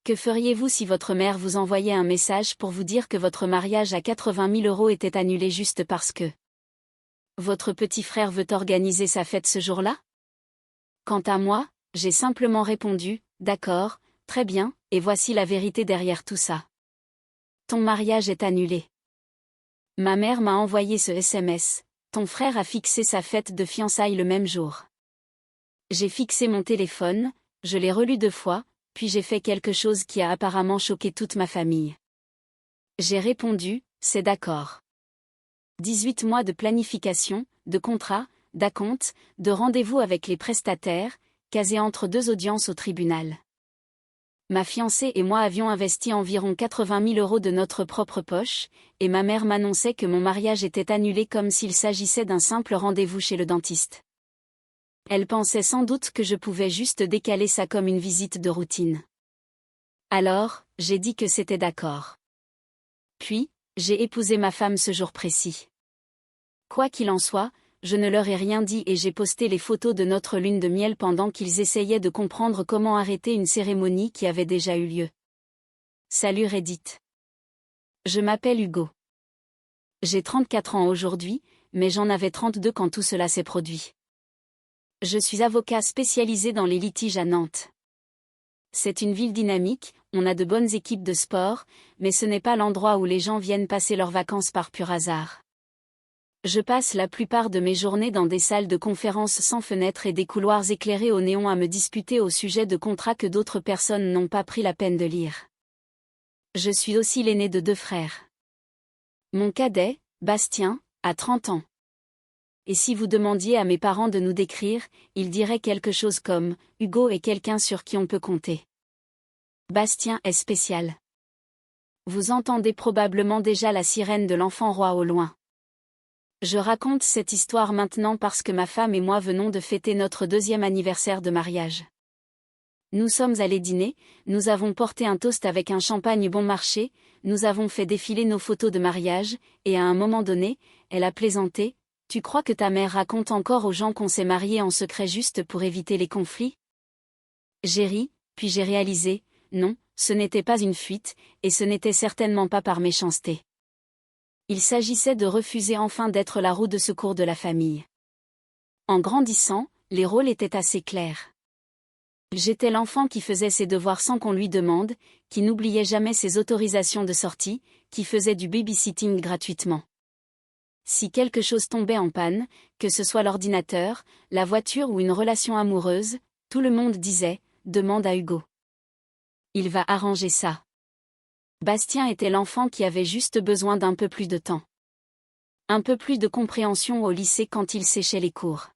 Que feriez-vous si votre mère vous envoyait un message pour vous dire que votre mariage à 80 000 € était annulé juste parce que votre petit frère veut organiser sa fête ce jour-là? Quant à moi, j'ai simplement répondu, d'accord, très bien, et voici la vérité derrière tout ça. Ton mariage est annulé. Ma mère m'a envoyé ce SMS, ton frère a fixé sa fête de fiançailles le même jour. J'ai fixé mon téléphone, je l'ai relu 2 fois, puis j'ai fait quelque chose qui a apparemment choqué toute ma famille. J'ai répondu, c'est d'accord. 18 mois de planification, de contrat, d'acompte, de rendez-vous avec les prestataires, casés entre 2 audiences au tribunal. Ma fiancée et moi avions investi environ 80 000 € de notre propre poche, et ma mère m'annonçait que mon mariage était annulé comme s'il s'agissait d'un simple rendez-vous chez le dentiste. Elle pensait sans doute que je pouvais juste décaler ça comme une visite de routine. Alors, j'ai dit que c'était d'accord. Puis, j'ai épousé ma femme ce jour précis. Quoi qu'il en soit, je ne leur ai rien dit et j'ai posté les photos de notre lune de miel pendant qu'ils essayaient de comprendre comment arrêter une cérémonie qui avait déjà eu lieu. Salut Reddit. Je m'appelle Hugo. J'ai 34 ans aujourd'hui, mais j'en avais 32 quand tout cela s'est produit. Je suis avocat spécialisé dans les litiges à Nantes. C'est une ville dynamique, on a de bonnes équipes de sport, mais ce n'est pas l'endroit où les gens viennent passer leurs vacances par pur hasard. Je passe la plupart de mes journées dans des salles de conférences sans fenêtres et des couloirs éclairés au néon à me disputer au sujet de contrats que d'autres personnes n'ont pas pris la peine de lire. Je suis aussi l'aîné de 2 frères. Mon cadet, Bastien, a 30 ans. Et si vous demandiez à mes parents de nous décrire, ils diraient quelque chose comme « Hugo est quelqu'un sur qui on peut compter ». Bastien est spécial. Vous entendez probablement déjà la sirène de l'enfant roi au loin. Je raconte cette histoire maintenant parce que ma femme et moi venons de fêter notre 2e anniversaire de mariage. Nous sommes allés dîner, nous avons porté un toast avec un champagne bon marché, nous avons fait défiler nos photos de mariage, et à un moment donné, elle a plaisanté. Tu crois que ta mère raconte encore aux gens qu'on s'est mariés en secret juste pour éviter les conflits? J'ai ri, puis j'ai réalisé, non, ce n'était pas une fuite, et ce n'était certainement pas par méchanceté. Il s'agissait de refuser enfin d'être la roue de secours de la famille. En grandissant, les rôles étaient assez clairs. J'étais l'enfant qui faisait ses devoirs sans qu'on lui demande, qui n'oubliait jamais ses autorisations de sortie, qui faisait du babysitting gratuitement. Si quelque chose tombait en panne, que ce soit l'ordinateur, la voiture ou une relation amoureuse, tout le monde disait « Demande à Hugo. Il va arranger ça ». Bastien était l'enfant qui avait juste besoin d'un peu plus de temps. Un peu plus de compréhension au lycée quand il séchait les cours.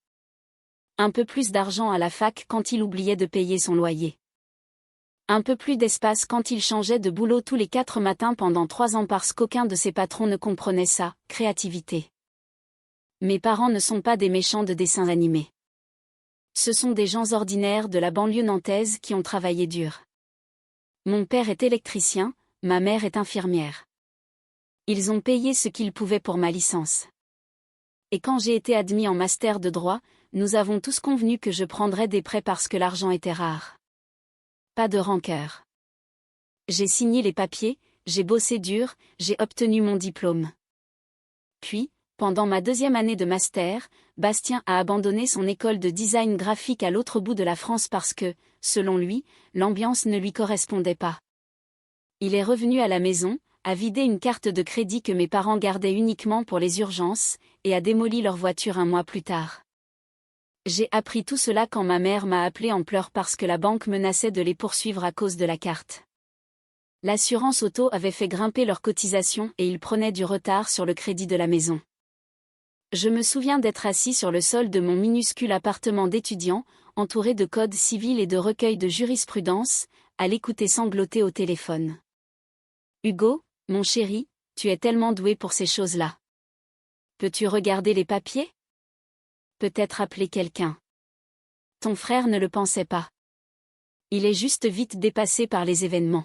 Un peu plus d'argent à la fac quand il oubliait de payer son loyer. Un peu plus d'espace quand il changeait de boulot tous les 4 matins pendant 3 ans parce qu'aucun de ses patrons ne comprenait sa créativité. Mes parents ne sont pas des méchants de dessins animés. Ce sont des gens ordinaires de la banlieue nantaise qui ont travaillé dur. Mon père est électricien, ma mère est infirmière. Ils ont payé ce qu'ils pouvaient pour ma licence. Et quand j'ai été admis en master de droit, nous avons tous convenu que je prendrais des prêts parce que l'argent était rare. Pas de rancœur. J'ai signé les papiers, j'ai bossé dur, j'ai obtenu mon diplôme. Puis, pendant ma 2e année de master, Bastien a abandonné son école de design graphique à l'autre bout de la France parce que, selon lui, l'ambiance ne lui correspondait pas. Il est revenu à la maison, a vidé une carte de crédit que mes parents gardaient uniquement pour les urgences, et a démoli leur voiture 1 mois plus tard. J'ai appris tout cela quand ma mère m'a appelé en pleurs parce que la banque menaçait de les poursuivre à cause de la carte. L'assurance auto avait fait grimper leurs cotisations et ils prenaient du retard sur le crédit de la maison. Je me souviens d'être assis sur le sol de mon minuscule appartement d'étudiant, entouré de codes civils et de recueils de jurisprudence, à l'écouter sangloter au téléphone. Hugo, mon chéri, tu es tellement doué pour ces choses-là. Peux-tu regarder les papiers? Peut-être appeler quelqu'un. Ton frère ne le pensait pas. Il est juste vite dépassé par les événements.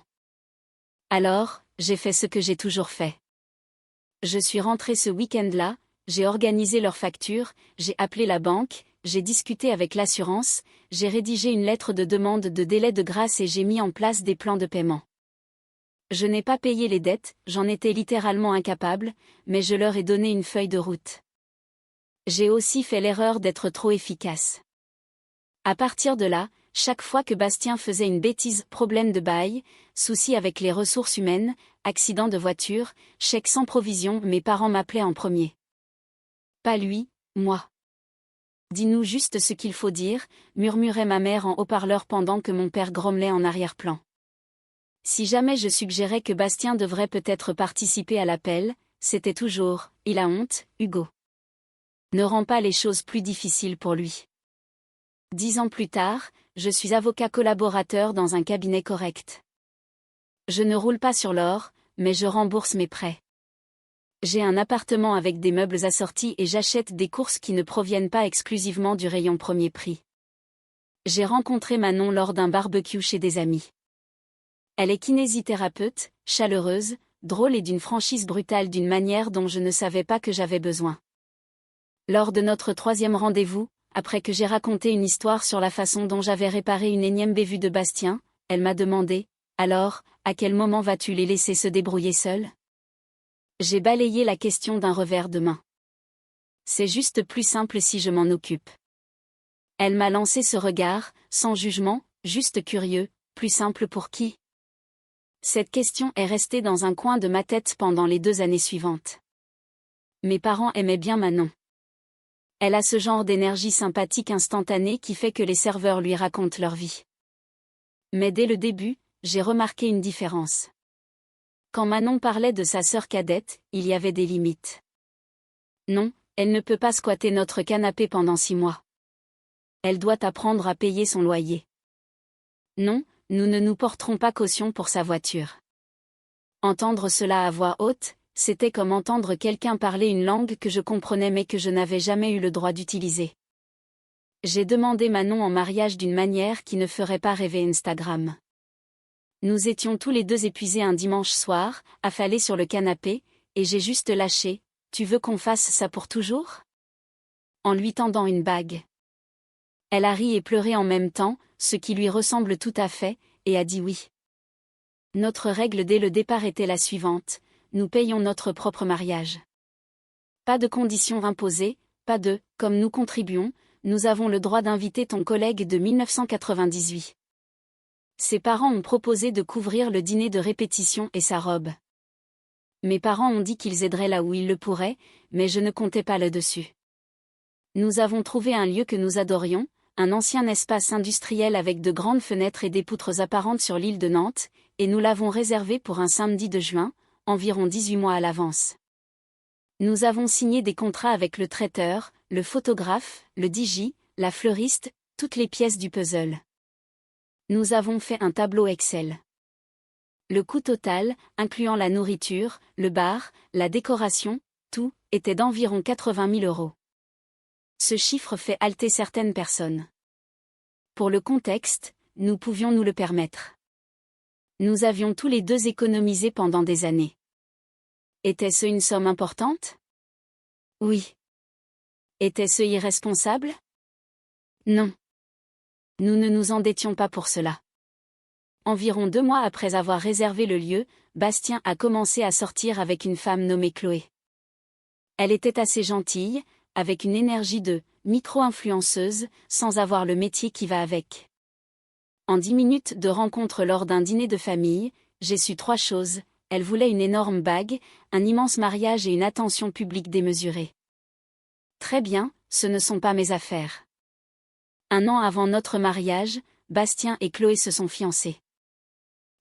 Alors, j'ai fait ce que j'ai toujours fait. Je suis rentré ce week-end-là, j'ai organisé leurs factures, j'ai appelé la banque, j'ai discuté avec l'assurance, j'ai rédigé une lettre de demande de délai de grâce et j'ai mis en place des plans de paiement. Je n'ai pas payé les dettes, j'en étais littéralement incapable, mais je leur ai donné une feuille de route. J'ai aussi fait l'erreur d'être trop efficace. À partir de là, chaque fois que Bastien faisait une bêtise, problème de bail, souci avec les ressources humaines, accident de voiture, chèque sans provision, mes parents m'appelaient en premier. Pas lui, moi. Dis-nous juste ce qu'il faut dire, murmurait ma mère en haut-parleur pendant que mon père grommelait en arrière-plan. Si jamais je suggérais que Bastien devrait peut-être participer à l'appel, c'était toujours « il a honte, Hugo ». Ne rend pas les choses plus difficiles pour lui. 10 ans plus tard, je suis avocat collaborateur dans un cabinet correct. Je ne roule pas sur l'or, mais je rembourse mes prêts. J'ai un appartement avec des meubles assortis et j'achète des courses qui ne proviennent pas exclusivement du rayon premier prix. J'ai rencontré Manon lors d'un barbecue chez des amis. Elle est kinésithérapeute, chaleureuse, drôle et d'une franchise brutale d'une manière dont je ne savais pas que j'avais besoin. Lors de notre 3e rendez-vous, après que j'ai raconté une histoire sur la façon dont j'avais réparé une énième bévue de Bastien, elle m'a demandé « Alors, à quel moment vas-tu les laisser se débrouiller seuls ?» J'ai balayé la question d'un revers de main. C'est juste plus simple si je m'en occupe. Elle m'a lancé ce regard, sans jugement, juste curieux, plus simple pour qui ? Cette question est restée dans un coin de ma tête pendant les 2 années suivantes. Mes parents aimaient bien Manon. Elle a ce genre d'énergie sympathique instantanée qui fait que les serveurs lui racontent leur vie. Mais dès le début, j'ai remarqué une différence. Quand Manon parlait de sa sœur cadette, il y avait des limites. Non, elle ne peut pas squatter notre canapé pendant 6 mois. Elle doit apprendre à payer son loyer. Non, nous ne nous porterons pas caution pour sa voiture. Entendre cela à voix haute, c'était comme entendre quelqu'un parler une langue que je comprenais mais que je n'avais jamais eu le droit d'utiliser. J'ai demandé Manon en mariage d'une manière qui ne ferait pas rêver Instagram. Nous étions tous les deux épuisés un dimanche soir, affalés sur le canapé, et j'ai juste lâché « Tu veux qu'on fasse ça pour toujours ?» en lui tendant une bague. Elle a ri et pleuré en même temps, ce qui lui ressemble tout à fait, et a dit oui. Notre règle dès le départ était la suivante, nous payons notre propre mariage. Pas de conditions imposées, pas de « comme nous contribuons, nous avons le droit d'inviter ton collègue de 1998. » Ses parents ont proposé de couvrir le dîner de répétition et sa robe. Mes parents ont dit qu'ils aideraient là où ils le pourraient, mais je ne comptais pas là-dessus. Nous avons trouvé un lieu que nous adorions, un ancien espace industriel avec de grandes fenêtres et des poutres apparentes sur l'île de Nantes, et nous l'avons réservé pour un samedi de juin, environ 18 mois à l'avance. Nous avons signé des contrats avec le traiteur, le photographe, le DJ, la fleuriste, toutes les pièces du puzzle. Nous avons fait un tableau Excel. Le coût total, incluant la nourriture, le bar, la décoration, tout, était d'environ 80 000 €. Ce chiffre fait halter certaines personnes. Pour le contexte, nous pouvions nous le permettre. Nous avions tous les deux économisé pendant des années. Était-ce une somme importante ? Oui. Était-ce irresponsable ? Non. Nous ne nous endettions pas pour cela. Environ 2 mois après avoir réservé le lieu, Bastien a commencé à sortir avec une femme nommée Chloé. Elle était assez gentille, avec une énergie de micro-influenceuse, sans avoir le métier qui va avec. En 10 minutes de rencontre lors d'un dîner de famille, j'ai su 3 choses. Elle voulait une énorme bague, un immense mariage et une attention publique démesurée. Très bien, ce ne sont pas mes affaires. 1 an avant notre mariage, Bastien et Chloé se sont fiancés.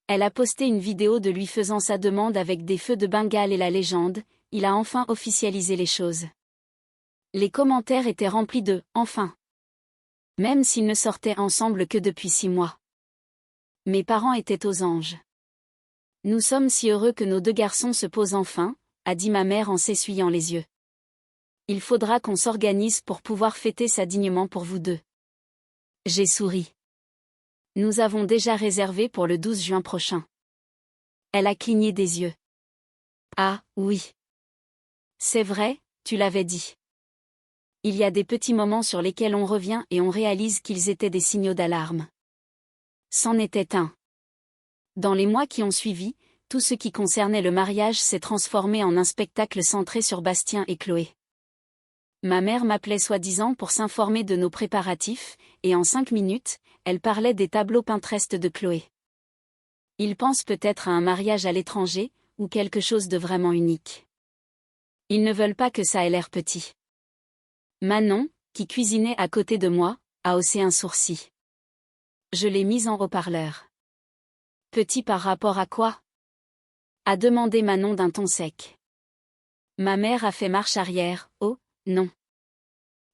Elle a posté une vidéo de lui faisant sa demande avec des feux de Bengale et la légende, il a enfin officialisé les choses. Les commentaires étaient remplis de « enfin ». Même s'ils ne sortaient ensemble que depuis 6 mois. Mes parents étaient aux anges. Nous sommes si heureux que nos 2 garçons se posent enfin, a dit ma mère en s'essuyant les yeux. Il faudra qu'on s'organise pour pouvoir fêter ça dignement pour vous deux. J'ai souri. Nous avons déjà réservé pour le 12 juin prochain. Elle a cligné des yeux. Ah, oui. C'est vrai, tu l'avais dit. Il y a des petits moments sur lesquels on revient et on réalise qu'ils étaient des signaux d'alarme. C'en était un. Dans les mois qui ont suivi, tout ce qui concernait le mariage s'est transformé en un spectacle centré sur Bastien et Chloé. Ma mère m'appelait soi-disant pour s'informer de nos préparatifs, et en 5 minutes, elle parlait des tableaux Pinterest de Chloé. Ils pensent peut-être à un mariage à l'étranger, ou quelque chose de vraiment unique. Ils ne veulent pas que ça ait l'air petit. Manon, qui cuisinait à côté de moi, a haussé un sourcil. Je l'ai mise en haut-parleur. Petit par rapport à quoi? A demandé Manon d'un ton sec. Ma mère a fait marche arrière. Oh, non.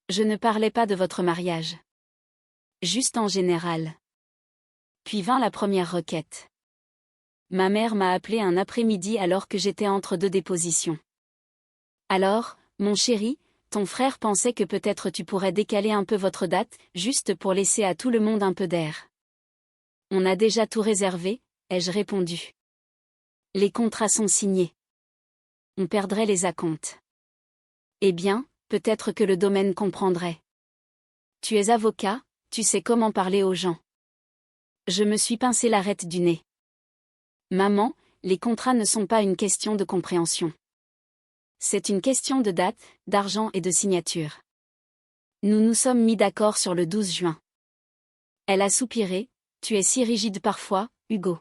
Je ne parlais pas de votre mariage. Juste en général. Puis vint la première requête. Ma mère m'a appelé un après-midi alors que j'étais entre 2 dépositions. Alors, mon chéri, ton frère pensait que peut-être tu pourrais décaler un peu votre date, juste pour laisser à tout le monde un peu d'air. On a déjà tout réservé, ai-je répondu. Les contrats sont signés. On perdrait les acomptes. Eh bien, peut-être que le domaine comprendrait. Tu es avocat, tu sais comment parler aux gens. Je me suis pincé l'arête du nez. Maman, les contrats ne sont pas une question de compréhension. C'est une question de date, d'argent et de signature. Nous nous sommes mis d'accord sur le 12 juin. Elle a soupiré. Tu es si rigide parfois, Hugo.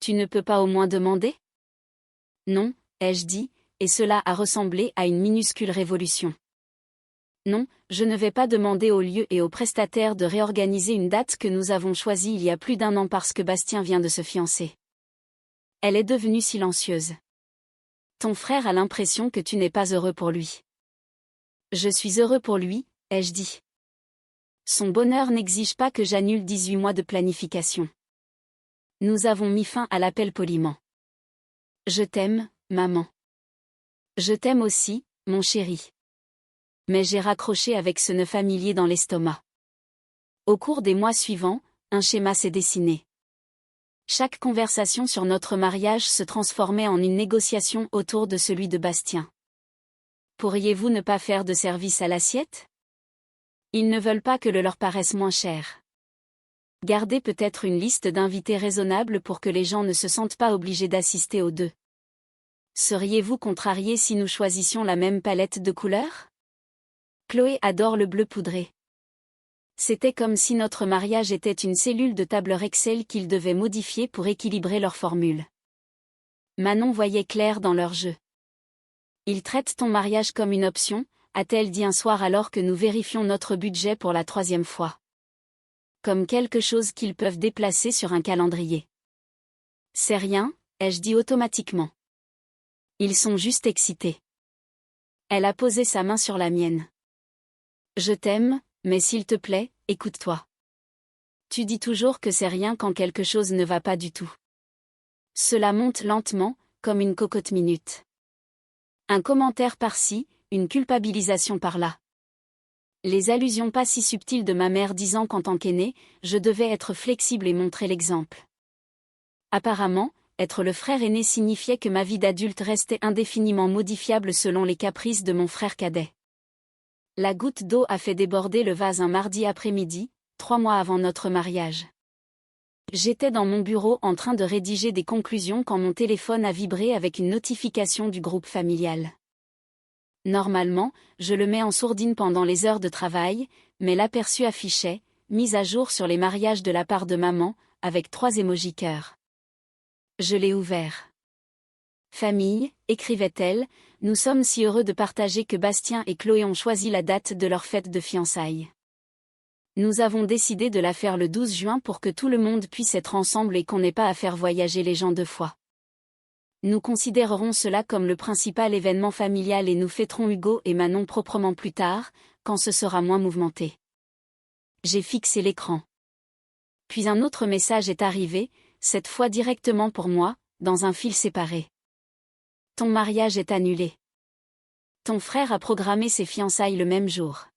Tu ne peux pas au moins demander? Non, ai-je dit, et cela a ressemblé à une minuscule révolution. Non, je ne vais pas demander au lieu et aux prestataires de réorganiser une date que nous avons choisie il y a plus d'1 an parce que Bastien vient de se fiancer. Elle est devenue silencieuse. Ton frère a l'impression que tu n'es pas heureux pour lui. Je suis heureux pour lui, ai-je dit. Son bonheur n'exige pas que j'annule 18 mois de planification. Nous avons mis fin à l'appel poliment. Je t'aime, maman. Je t'aime aussi, mon chéri. Mais j'ai raccroché avec ce nœud familier dans l'estomac. Au cours des mois suivants, un schéma s'est dessiné. Chaque conversation sur notre mariage se transformait en une négociation autour de celui de Bastien. Pourriez-vous ne pas faire de service à l'assiette? Ils ne veulent pas que le leur paraisse moins cher. Gardez peut-être une liste d'invités raisonnable pour que les gens ne se sentent pas obligés d'assister aux deux. Seriez-vous contrarié si nous choisissions la même palette de couleurs? Chloé adore le bleu poudré. C'était comme si notre mariage était une cellule de tableur Excel qu'ils devaient modifier pour équilibrer leur formule. Manon voyait clair dans leur jeu. Ils traitent ton mariage comme une option, a-t-elle dit un soir alors que nous vérifions notre budget pour la 3e fois. Comme quelque chose qu'ils peuvent déplacer sur un calendrier. C'est rien, ai-je dit automatiquement. Ils sont juste excités. Elle a posé sa main sur la mienne. Je t'aime, mais s'il te plaît, écoute-toi. Tu dis toujours que c'est rien quand quelque chose ne va pas du tout. Cela monte lentement, comme une cocotte minute. Un commentaire par-ci, une culpabilisation par-là. Les allusions pas si subtiles de ma mère disant qu'en tant qu'aînée, je devais être flexible et montrer l'exemple. Apparemment, être le frère aîné signifiait que ma vie d'adulte restait indéfiniment modifiable selon les caprices de mon frère cadet. La goutte d'eau a fait déborder le vase un mardi après-midi, 3 mois avant notre mariage. J'étais dans mon bureau en train de rédiger des conclusions quand mon téléphone a vibré avec une notification du groupe familial. Normalement, je le mets en sourdine pendant les heures de travail, mais l'aperçu affichait « Mise à jour sur les mariages de la part de maman » avec 3 émojis cœur. Je l'ai ouvert. Famille, écrivait-elle, nous sommes si heureux de partager que Bastien et Chloé ont choisi la date de leur fête de fiançailles. Nous avons décidé de la faire le 12 juin pour que tout le monde puisse être ensemble et qu'on n'ait pas à faire voyager les gens 2 fois. Nous considérerons cela comme le principal événement familial et nous fêterons Hugo et Manon proprement plus tard, quand ce sera moins mouvementé. J'ai fixé l'écran. Puis un autre message est arrivé, cette fois directement pour moi, dans un fil séparé. Ton mariage est annulé. Ton frère a programmé ses fiançailles le même jour.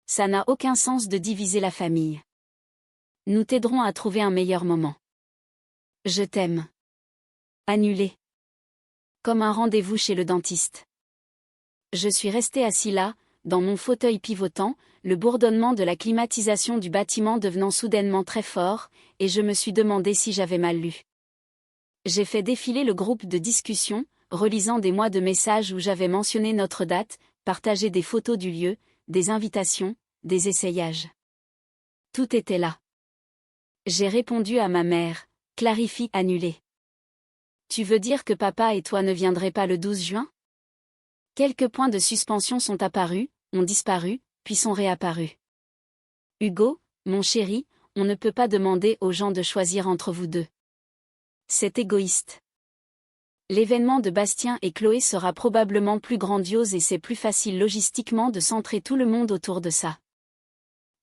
Ça n'a aucun sens de diviser la famille. Nous t'aiderons à trouver un meilleur moment. Je t'aime. Annulé. Comme un rendez-vous chez le dentiste. Je suis resté assis là, dans mon fauteuil pivotant, le bourdonnement de la climatisation du bâtiment devenant soudainement très fort, et je me suis demandé si j'avais mal lu. J'ai fait défiler le groupe de discussion, relisant des mois de messages où j'avais mentionné notre date, partagé des photos du lieu, des invitations, des essayages. Tout était là. J'ai répondu à ma mère, clarifie annulé. Tu veux dire que papa et toi ne viendraient pas le 12 juin? Quelques points de suspension sont apparus, ont disparu, puis sont réapparus. Hugo, mon chéri, on ne peut pas demander aux gens de choisir entre vous deux. C'est égoïste. L'événement de Bastien et Chloé sera probablement plus grandiose et c'est plus facile logistiquement de centrer tout le monde autour de ça.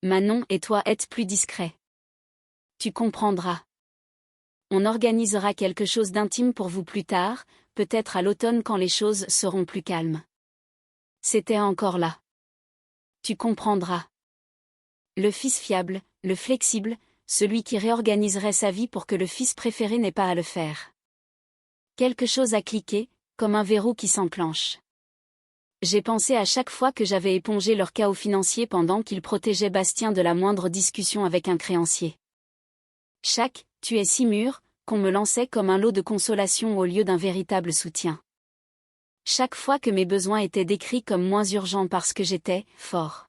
Manon et toi êtes plus discrets. Tu comprendras. On organisera quelque chose d'intime pour vous plus tard, peut-être à l'automne quand les choses seront plus calmes. C'était encore là. Tu comprendras. Le fils fiable, le flexible, celui qui réorganiserait sa vie pour que le fils préféré n'ait pas à le faire. Quelque chose à cliquer, comme un verrou qui s'enclenche. J'ai pensé à chaque fois que j'avais épongé leur chaos financier pendant qu'ils protégeaient Bastien de la moindre discussion avec un créancier. Tu es si mûr, qu'on me lançait comme un lot de consolation au lieu d'un véritable soutien. Chaque fois que mes besoins étaient décrits comme moins urgents parce que j'étais fort.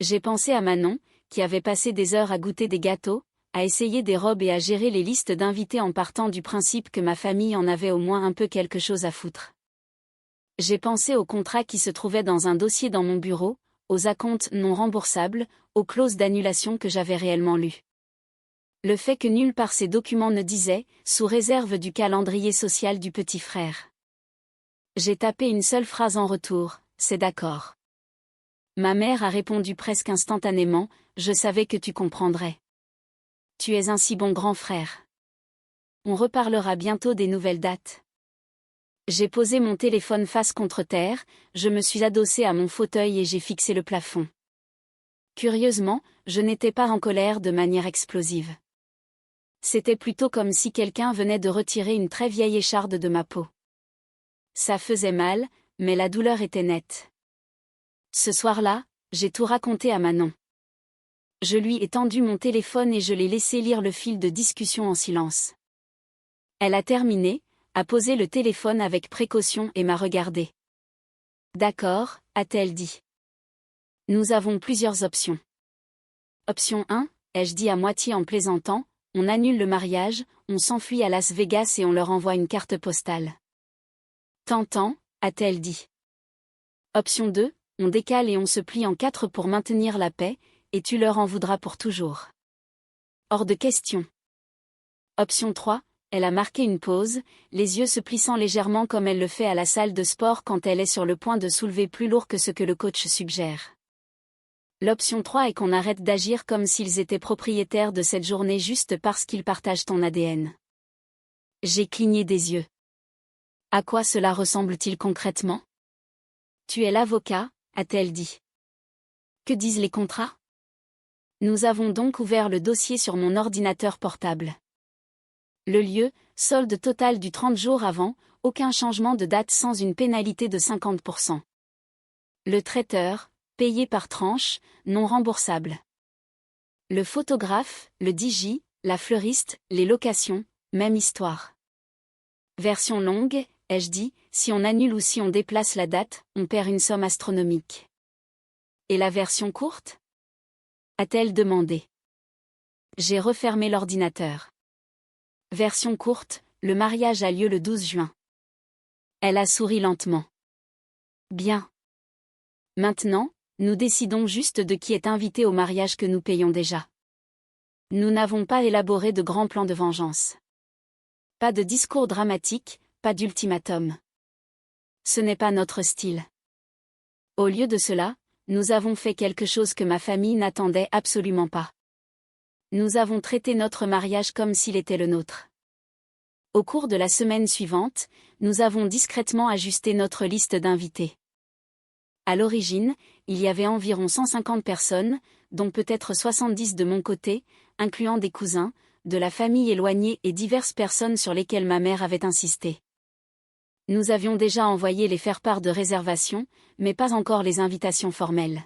J'ai pensé à Manon, qui avait passé des heures à goûter des gâteaux, à essayer des robes et à gérer les listes d'invités en partant du principe que ma famille en avait au moins un peu quelque chose à foutre. J'ai pensé aux contrats qui se trouvaient dans un dossier dans mon bureau, aux acomptes non remboursables, aux clauses d'annulation que j'avais réellement lues. Le fait que nulle part ces documents ne disaient, sous réserve du calendrier social du petit frère. J'ai tapé une seule phrase en retour, c'est d'accord. Ma mère a répondu presque instantanément, je savais que tu comprendrais. Tu es un si bon grand frère. On reparlera bientôt des nouvelles dates. J'ai posé mon téléphone face contre terre, je me suis adossé à mon fauteuil et j'ai fixé le plafond. Curieusement, je n'étais pas en colère de manière explosive. C'était plutôt comme si quelqu'un venait de retirer une très vieille écharde de ma peau. Ça faisait mal, mais la douleur était nette. Ce soir-là, j'ai tout raconté à Manon. Je lui ai tendu mon téléphone et je l'ai laissé lire le fil de discussion en silence. Elle a terminé, a posé le téléphone avec précaution et m'a regardé. D'accord, a-t-elle dit. Nous avons plusieurs options. Option 1, ai-je dit à moitié en plaisantant, on annule le mariage, on s'enfuit à Las Vegas et on leur envoie une carte postale. Tentant, a-t-elle dit. Option 2, on décale et on se plie en 4 pour maintenir la paix, et tu leur en voudras pour toujours. Hors de question. Option 3, elle a marqué une pause, les yeux se plissant légèrement comme elle le fait à la salle de sport quand elle est sur le point de soulever plus lourd que ce que le coach suggère. L'option 3 est qu'on arrête d'agir comme s'ils étaient propriétaires de cette journée juste parce qu'ils partagent ton ADN. J'ai cligné des yeux. À quoi cela ressemble-t-il concrètement? Tu es l'avocat, a-t-elle dit. Que disent les contrats? Nous avons donc ouvert le dossier sur mon ordinateur portable. Le lieu, solde total du 30 jours avant, aucun changement de date sans une pénalité de 50%. Le traiteur, payé par tranche, non remboursable. Le photographe, le DJ, la fleuriste, les locations, même histoire. Version longue, ai-je dit, si on annule ou si on déplace la date, on perd une somme astronomique. Et la version courte? A-t-elle demandé. J'ai refermé l'ordinateur. Version courte, le mariage a lieu le 12 juin. Elle a souri lentement. Bien. Maintenant, nous décidons juste de qui est invité au mariage que nous payons déjà. Nous n'avons pas élaboré de grands plans de vengeance. Pas de discours dramatique, pas d'ultimatum. Ce n'est pas notre style. Au lieu de cela, nous avons fait quelque chose que ma famille n'attendait absolument pas. Nous avons traité notre mariage comme s'il était le nôtre. Au cours de la semaine suivante, nous avons discrètement ajusté notre liste d'invités. À l'origine, il y avait environ 150 personnes, dont peut-être 70 de mon côté, incluant des cousins, de la famille éloignée et diverses personnes sur lesquelles ma mère avait insisté. Nous avions déjà envoyé les faire-part de réservation, mais pas encore les invitations formelles.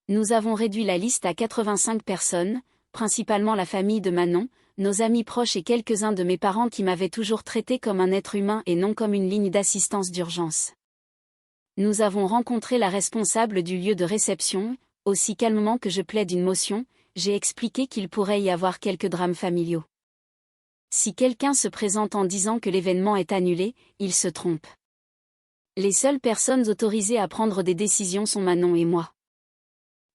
Nous avons réduit la liste à 85 personnes, principalement la famille de Manon, nos amis proches et quelques-uns de mes parents qui m'avaient toujours traité comme un être humain et non comme une ligne d'assistance d'urgence. Nous avons rencontré la responsable du lieu de réception, aussi calmement que je plaide une motion, j'ai expliqué qu'il pourrait y avoir quelques drames familiaux. Si quelqu'un se présente en disant que l'événement est annulé, il se trompe. Les seules personnes autorisées à prendre des décisions sont Manon et moi.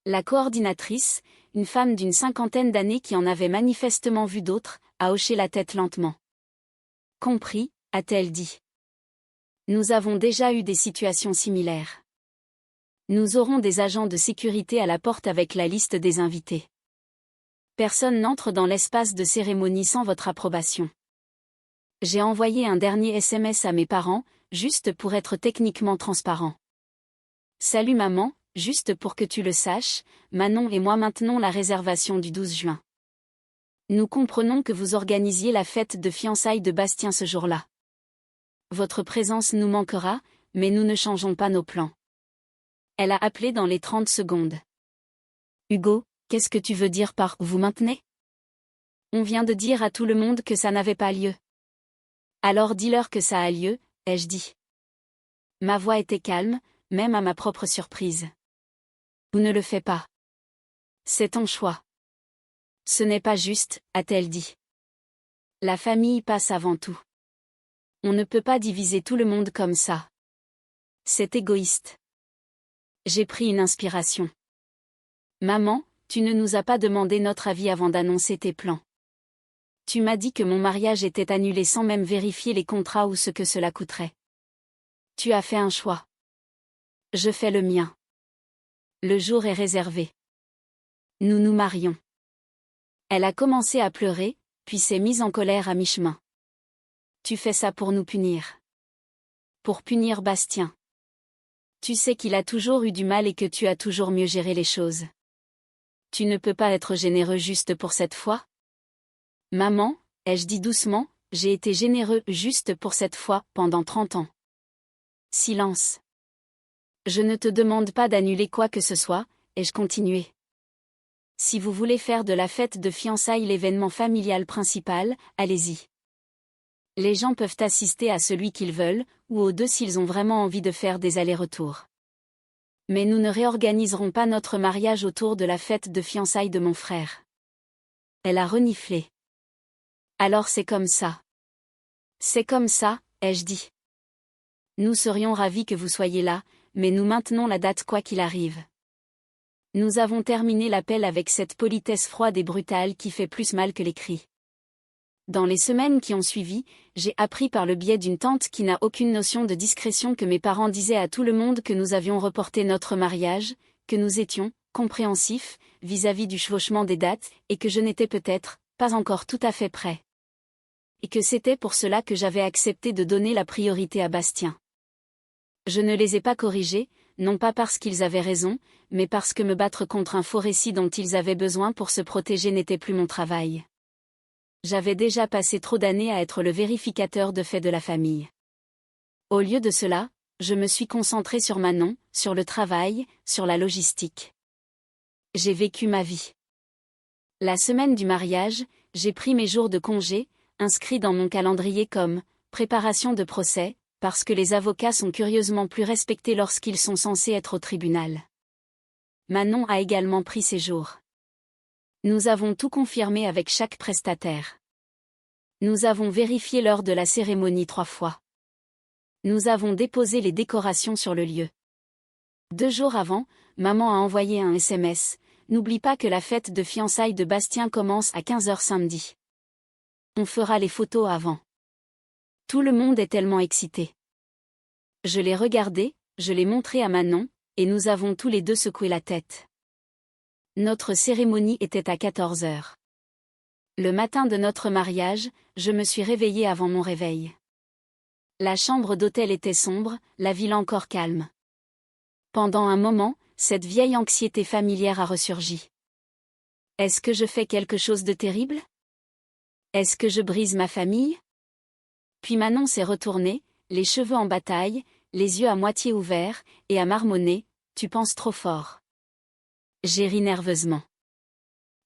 La coordinatrice, une femme d'une 50aine d'années qui en avait manifestement vu d'autres, a hoché la tête lentement. Compris, a-t-elle dit. Nous avons déjà eu des situations similaires. Nous aurons des agents de sécurité à la porte avec la liste des invités. Personne n'entre dans l'espace de cérémonie sans votre approbation. J'ai envoyé un dernier SMS à mes parents, juste pour être techniquement transparent. Salut maman, juste pour que tu le saches, Manon et moi maintenons la réservation du 12 juin. Nous comprenons que vous organisiez la fête de fiançailles de Bastien ce jour-là. Votre présence nous manquera, mais nous ne changeons pas nos plans. Elle a appelé dans les 30 secondes. Hugo, qu'est-ce que tu veux dire par « vous maintenez » ? On vient de dire à tout le monde que ça n'avait pas lieu. Alors dis-leur que ça a lieu, ai-je dit. Ma voix était calme, même à ma propre surprise. Vous ne le faites pas. C'est ton choix. Ce n'est pas juste, a-t-elle dit. La famille passe avant tout. On ne peut pas diviser tout le monde comme ça. C'est égoïste. J'ai pris une inspiration. Maman, tu ne nous as pas demandé notre avis avant d'annoncer tes plans. Tu m'as dit que mon mariage était annulé sans même vérifier les contrats ou ce que cela coûterait. Tu as fait un choix. Je fais le mien. Le jour est réservé. Nous nous marions. Elle a commencé à pleurer, puis s'est mise en colère à mi-chemin. Tu fais ça pour nous punir. Pour punir Bastien. Tu sais qu'il a toujours eu du mal et que tu as toujours mieux géré les choses. Tu ne peux pas être généreux juste pour cette fois ? Maman, ai-je dit doucement, j'ai été généreux juste pour cette fois, pendant 30 ans. Silence. Je ne te demande pas d'annuler quoi que ce soit, ai-je continué. Si vous voulez faire de la fête de fiançailles l'événement familial principal, allez-y. Les gens peuvent assister à celui qu'ils veulent, ou aux deux s'ils ont vraiment envie de faire des allers-retours. Mais nous ne réorganiserons pas notre mariage autour de la fête de fiançailles de mon frère. Elle a reniflé. Alors c'est comme ça. C'est comme ça, ai-je dit. Nous serions ravis que vous soyez là, mais nous maintenons la date quoi qu'il arrive. Nous avons terminé l'appel avec cette politesse froide et brutale qui fait plus mal que les cris. Dans les semaines qui ont suivi, j'ai appris par le biais d'une tante qui n'a aucune notion de discrétion que mes parents disaient à tout le monde que nous avions reporté notre mariage, que nous étions compréhensifs vis-à-vis du chevauchement des dates, et que je n'étais peut-être pas encore tout à fait prêt. Et que c'était pour cela que j'avais accepté de donner la priorité à Bastien. Je ne les ai pas corrigés, non pas parce qu'ils avaient raison, mais parce que me battre contre un faux récit dont ils avaient besoin pour se protéger n'était plus mon travail. J'avais déjà passé trop d'années à être le vérificateur de faits de la famille. Au lieu de cela, je me suis concentrée sur Manon, sur le travail, sur la logistique. J'ai vécu ma vie. La semaine du mariage, j'ai pris mes jours de congé, inscrits dans mon calendrier comme « préparation de procès », parce que les avocats sont curieusement plus respectés lorsqu'ils sont censés être au tribunal. Manon a également pris ses jours. Nous avons tout confirmé avec chaque prestataire. Nous avons vérifié l'heure de la cérémonie 3 fois. Nous avons déposé les décorations sur le lieu. 2 jours avant, maman a envoyé un SMS. N'oublie pas que la fête de fiançailles de Bastien commence à 15h samedi. On fera les photos avant. Tout le monde est tellement excité. Je l'ai regardé, je l'ai montré à Manon, et nous avons tous les deux secoué la tête. Notre cérémonie était à 14h. Le matin de notre mariage, je me suis réveillée avant mon réveil. La chambre d'hôtel était sombre, la ville encore calme. Pendant un moment, cette vieille anxiété familière a ressurgi. Est-ce que je fais quelque chose de terrible ? Est-ce que je brise ma famille ? Puis Manon s'est retournée, les cheveux en bataille, les yeux à moitié ouverts, et à marmonner, tu penses trop fort. J'ai ri nerveusement.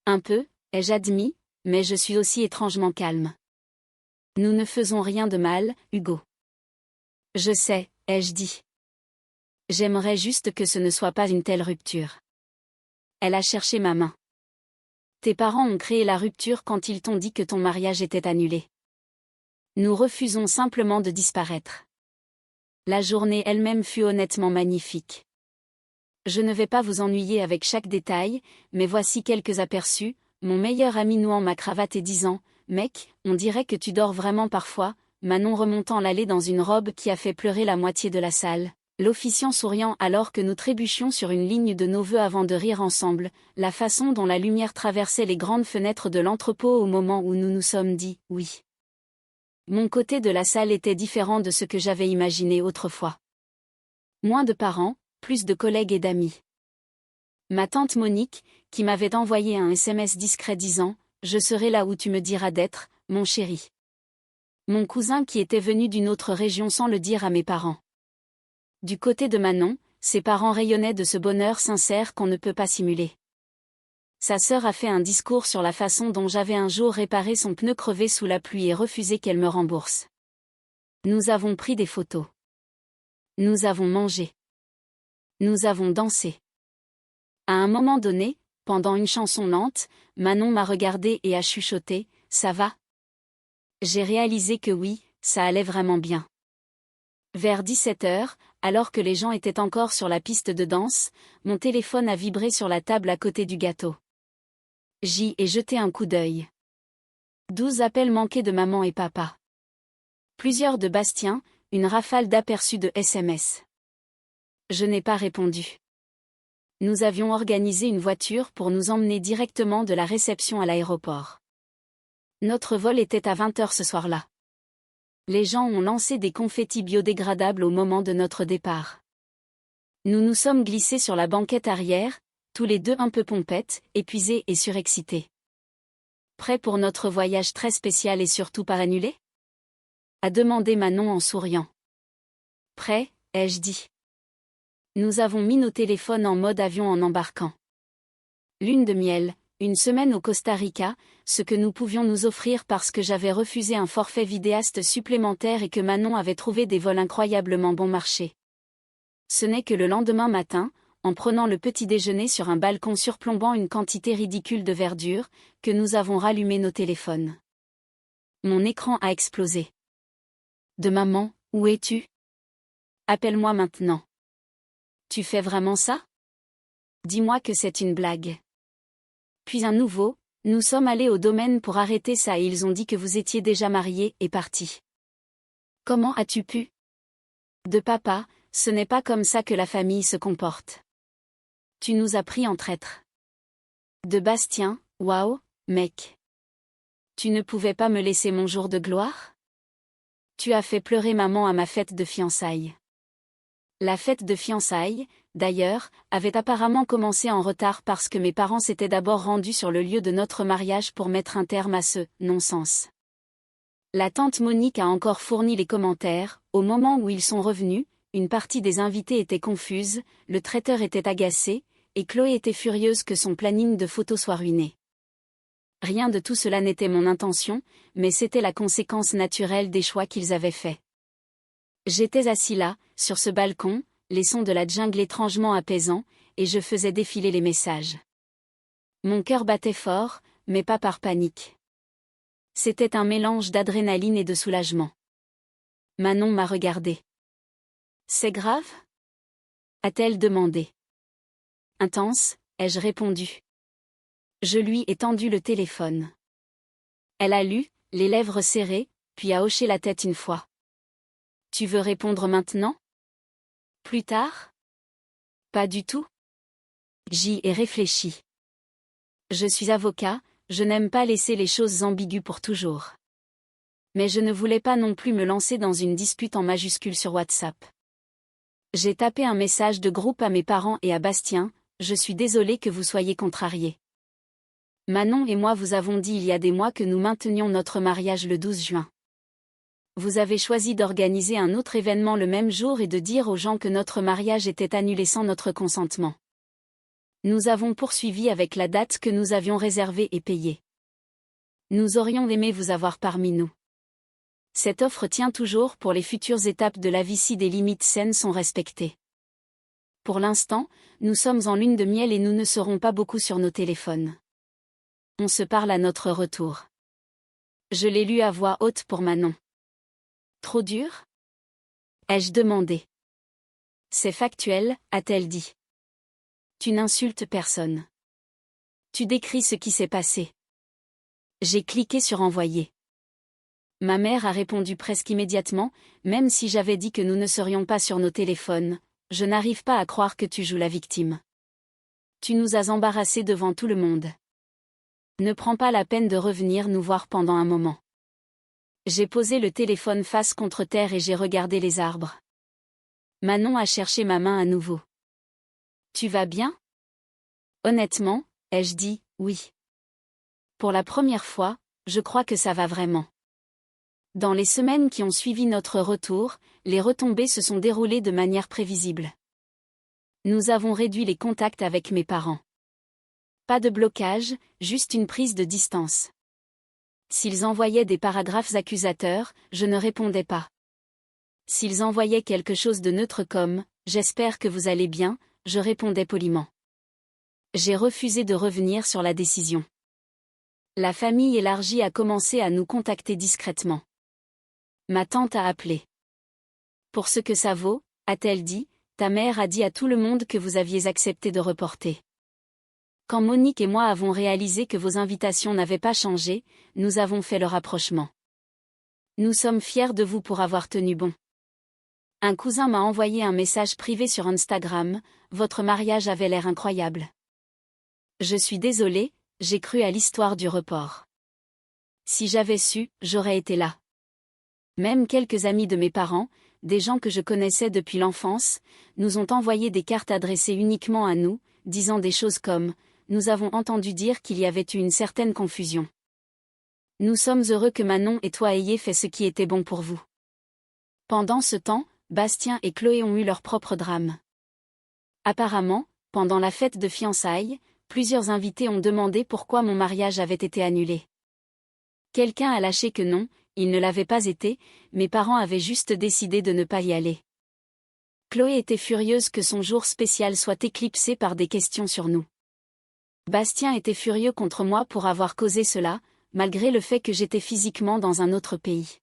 Un peu, ai-je admis, mais je suis aussi étrangement calme. Nous ne faisons rien de mal, Hugo. Je sais, ai-je dit. J'aimerais juste que ce ne soit pas une telle rupture. Elle a cherché ma main. Tes parents ont créé la rupture quand ils t'ont dit que ton mariage était annulé. Nous refusons simplement de disparaître. La journée elle-même fut honnêtement magnifique. Je ne vais pas vous ennuyer avec chaque détail, mais voici quelques aperçus, mon meilleur ami nouant ma cravate et disant « Mec, on dirait que tu dors vraiment parfois », Manon remontant l'allée dans une robe qui a fait pleurer la moitié de la salle, l'officiant souriant alors que nous trébuchions sur une ligne de nos vœux avant de rire ensemble, la façon dont la lumière traversait les grandes fenêtres de l'entrepôt au moment où nous nous sommes dit « oui ». Mon côté de la salle était différent de ce que j'avais imaginé autrefois. Moins de parents, plus de collègues et d'amis. Ma tante Monique, qui m'avait envoyé un SMS discret disant « Je serai là où tu me diras d'être, mon chéri ». Mon cousin qui était venu d'une autre région sans le dire à mes parents. Du côté de Manon, ses parents rayonnaient de ce bonheur sincère qu'on ne peut pas simuler. Sa sœur a fait un discours sur la façon dont j'avais un jour réparé son pneu crevé sous la pluie et refusé qu'elle me rembourse. Nous avons pris des photos. Nous avons mangé. Nous avons dansé. À un moment donné, pendant une chanson lente, Manon m'a regardé et a chuchoté « Ça va ?» J'ai réalisé que oui, ça allait vraiment bien. Vers 17h, alors que les gens étaient encore sur la piste de danse, mon téléphone a vibré sur la table à côté du gâteau. J'y ai jeté un coup d'œil. 12 appels manqués de maman et papa. Plusieurs de Bastien, une rafale d'aperçus de SMS. Je n'ai pas répondu. Nous avions organisé une voiture pour nous emmener directement de la réception à l'aéroport. Notre vol était à 20h ce soir-là. Les gens ont lancé des confettis biodégradables au moment de notre départ. Nous nous sommes glissés sur la banquette arrière, tous les deux un peu pompettes, épuisés et surexcités. Prêts pour notre voyage très spécial et surtout pas annulé ? A demandé Manon en souriant. Prêt, ai-je dit. Nous avons mis nos téléphones en mode avion en embarquant. Lune de miel, une semaine au Costa Rica, ce que nous pouvions nous offrir parce que j'avais refusé un forfait vidéaste supplémentaire et que Manon avait trouvé des vols incroyablement bon marché. Ce n'est que le lendemain matin, en prenant le petit déjeuner sur un balcon surplombant une quantité ridicule de verdure, que nous avons rallumé nos téléphones. Mon écran a explosé. De maman, où es-tu ? Appelle-moi maintenant. Tu fais vraiment ça ? Dis-moi que c'est une blague. Puis un nouveau, nous sommes allés au domaine pour arrêter ça et ils ont dit que vous étiez déjà mariés et partis. Comment as-tu pu ? De papa, ce n'est pas comme ça que la famille se comporte. Tu nous as pris en traître. De Bastien, waouh, mec. Tu ne pouvais pas me laisser mon jour de gloire ? Tu as fait pleurer maman à ma fête de fiançailles. La fête de fiançailles, d'ailleurs, avait apparemment commencé en retard parce que mes parents s'étaient d'abord rendus sur le lieu de notre mariage pour mettre un terme à ce non-sens. La tante Monique a encore fourni les commentaires, au moment où ils sont revenus, une partie des invités était confuse, le traiteur était agacé, et Chloé était furieuse que son planning de photos soit ruiné. Rien de tout cela n'était mon intention, mais c'était la conséquence naturelle des choix qu'ils avaient faits. J'étais assis là, sur ce balcon, les sons de la jungle étrangement apaisants, et je faisais défiler les messages. Mon cœur battait fort, mais pas par panique. C'était un mélange d'adrénaline et de soulagement. Manon m'a regardé. C'est grave ? A-t-elle demandé. Intense, ai-je répondu. Je lui ai tendu le téléphone. Elle a lu, les lèvres serrées, puis a hoché la tête une fois. Tu veux répondre maintenant ? Plus tard ? Pas du tout. J'y ai réfléchi. Je suis avocat, je n'aime pas laisser les choses ambiguës pour toujours. Mais je ne voulais pas non plus me lancer dans une dispute en majuscules sur WhatsApp. J'ai tapé un message de groupe à mes parents et à Bastien, je suis désolée que vous soyez contrariés. Manon et moi vous avons dit il y a des mois que nous maintenions notre mariage le 12 juin. Vous avez choisi d'organiser un autre événement le même jour et de dire aux gens que notre mariage était annulé sans notre consentement. Nous avons poursuivi avec la date que nous avions réservée et payée. Nous aurions aimé vous avoir parmi nous. Cette offre tient toujours pour les futures étapes de la vie si des limites saines sont respectées. Pour l'instant, nous sommes en lune de miel et nous ne serons pas beaucoup sur nos téléphones. On se parle à notre retour. Je l'ai lu à voix haute pour Manon. Trop dur ? Ai-je demandé. C'est factuel, a-t-elle dit. Tu n'insultes personne. Tu décris ce qui s'est passé. J'ai cliqué sur envoyer. Ma mère a répondu presque immédiatement, même si j'avais dit que nous ne serions pas sur nos téléphones, je n'arrive pas à croire que tu joues la victime. Tu nous as embarrassés devant tout le monde. Ne prends pas la peine de revenir nous voir pendant un moment. J'ai posé le téléphone face contre terre et j'ai regardé les arbres. Manon a cherché ma main à nouveau. Tu vas bien ? Honnêtement, ai-je dit, oui. Pour la première fois, je crois que ça va vraiment. Dans les semaines qui ont suivi notre retour, les retombées se sont déroulées de manière prévisible. Nous avons réduit les contacts avec mes parents. Pas de blocage, juste une prise de distance. S'ils envoyaient des paragraphes accusateurs, je ne répondais pas. S'ils envoyaient quelque chose de neutre comme « J'espère que vous allez bien », je répondais poliment. J'ai refusé de revenir sur la décision. La famille élargie a commencé à nous contacter discrètement. Ma tante a appelé. Pour ce que ça vaut, a-t-elle dit, ta mère a dit à tout le monde que vous aviez accepté de reporter. Quand Monique et moi avons réalisé que vos invitations n'avaient pas changé, nous avons fait le rapprochement. Nous sommes fiers de vous pour avoir tenu bon. Un cousin m'a envoyé un message privé sur Instagram, votre mariage avait l'air incroyable. Je suis désolée, j'ai cru à l'histoire du report. Si j'avais su, j'aurais été là. Même quelques amis de mes parents, des gens que je connaissais depuis l'enfance, nous ont envoyé des cartes adressées uniquement à nous, disant des choses comme « Nous avons entendu dire qu'il y avait eu une certaine confusion. Nous sommes heureux que Manon et toi ayez fait ce qui était bon pour vous. » Pendant ce temps, Bastien et Chloé ont eu leur propre drame. Apparemment, pendant la fête de fiançailles, plusieurs invités ont demandé pourquoi mon mariage avait été annulé. Quelqu'un a lâché que non, il ne l'avait pas été, mes parents avaient juste décidé de ne pas y aller. Chloé était furieuse que son jour spécial soit éclipsé par des questions sur nous. Bastien était furieux contre moi pour avoir causé cela, malgré le fait que j'étais physiquement dans un autre pays.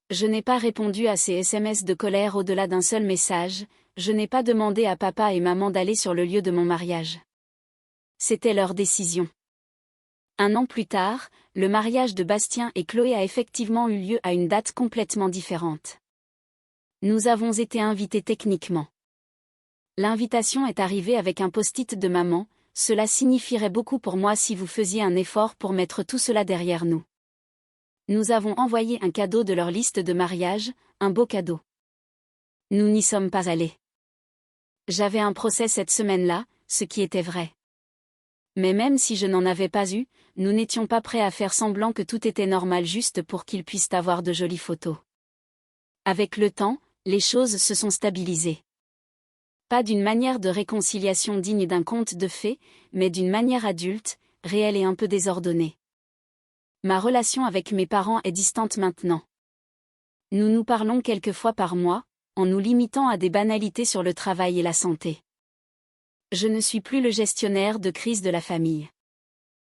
Je n'ai pas répondu à ces SMS de colère au-delà d'un seul message, je n'ai pas demandé à papa et maman d'aller sur le lieu de mon mariage. C'était leur décision. Un an plus tard, le mariage de Bastien et Chloé a effectivement eu lieu à une date complètement différente. Nous avons été invités techniquement. L'invitation est arrivée avec un post-it de maman, cela signifierait beaucoup pour moi si vous faisiez un effort pour mettre tout cela derrière nous. Nous avons envoyé un cadeau de leur liste de mariage, un beau cadeau. Nous n'y sommes pas allés. J'avais un procès cette semaine-là, ce qui était vrai. Mais même si je n'en avais pas eu, nous n'étions pas prêts à faire semblant que tout était normal juste pour qu'ils puissent avoir de jolies photos. Avec le temps, les choses se sont stabilisées. Pas d'une manière de réconciliation digne d'un conte de fées, mais d'une manière adulte, réelle et un peu désordonnée. Ma relation avec mes parents est distante maintenant. Nous nous parlons quelques fois par mois, en nous limitant à des banalités sur le travail et la santé. Je ne suis plus le gestionnaire de crise de la famille.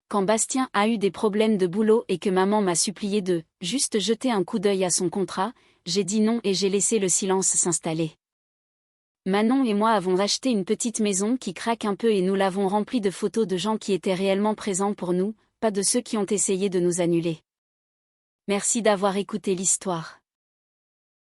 Quand Bastien a eu des problèmes de boulot et que maman m'a supplié de « juste jeter un coup d'œil à son contrat », j'ai dit non et j'ai laissé le silence s'installer. Manon et moi avons acheté une petite maison qui craque un peu et nous l'avons remplie de photos de gens qui étaient réellement présents pour nous, pas de ceux qui ont essayé de nous annuler. Merci d'avoir écouté l'histoire.